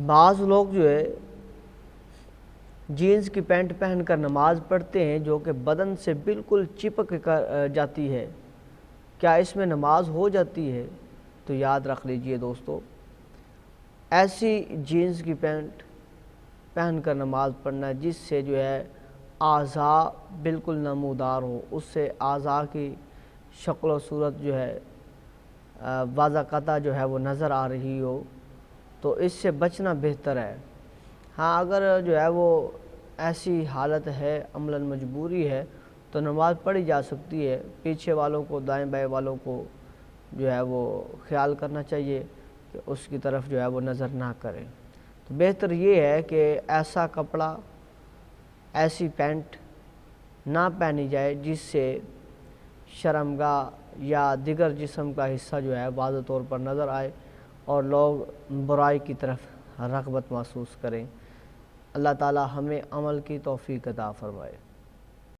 بعض لوگ جو ہے جینز کی پینٹ پہن کر نماز پڑھتے ہیں جو کہ بدن سے بالکل چپک کر جاتی ہے، کیا اس میں نماز ہو جاتی ہے؟ تو یاد رکھ لیجئے دوستو، ایسی جینز کی پینٹ پہن کر نماز پڑھنا جس سے جو ہے اعضاء بالکل نمودار ہو، اس سے اعضاء کی شکل و صورت جو ہے واضح قطع جو ہے وہ نظر آ رہی ہو، تو اس سے بچنا بہتر ہے۔ ہاں اگر جو ہے وہ ایسی حالت ہے، عملاً مجبوری ہے، تو نماز پڑھی جا سکتی ہے۔ پیچھے والوں کو، دائیں بائیں والوں کو جو ہے وہ خیال کرنا چاہیے کہ اس کی طرف جو ہے وہ نظر نہ کریں۔ تو بہتر یہ ہے کہ ایسا کپڑا، ایسی پینٹ نہ پہنی جائے جس سے شرمگاہ یا دیگر جسم کا حصہ جو ہے واضح طور پر نظر آئے اور لوگ برائی کی طرف رغبت محسوس کریں۔ اللہ تعالی ہمیں عمل کی توفیق عطا فرمائے۔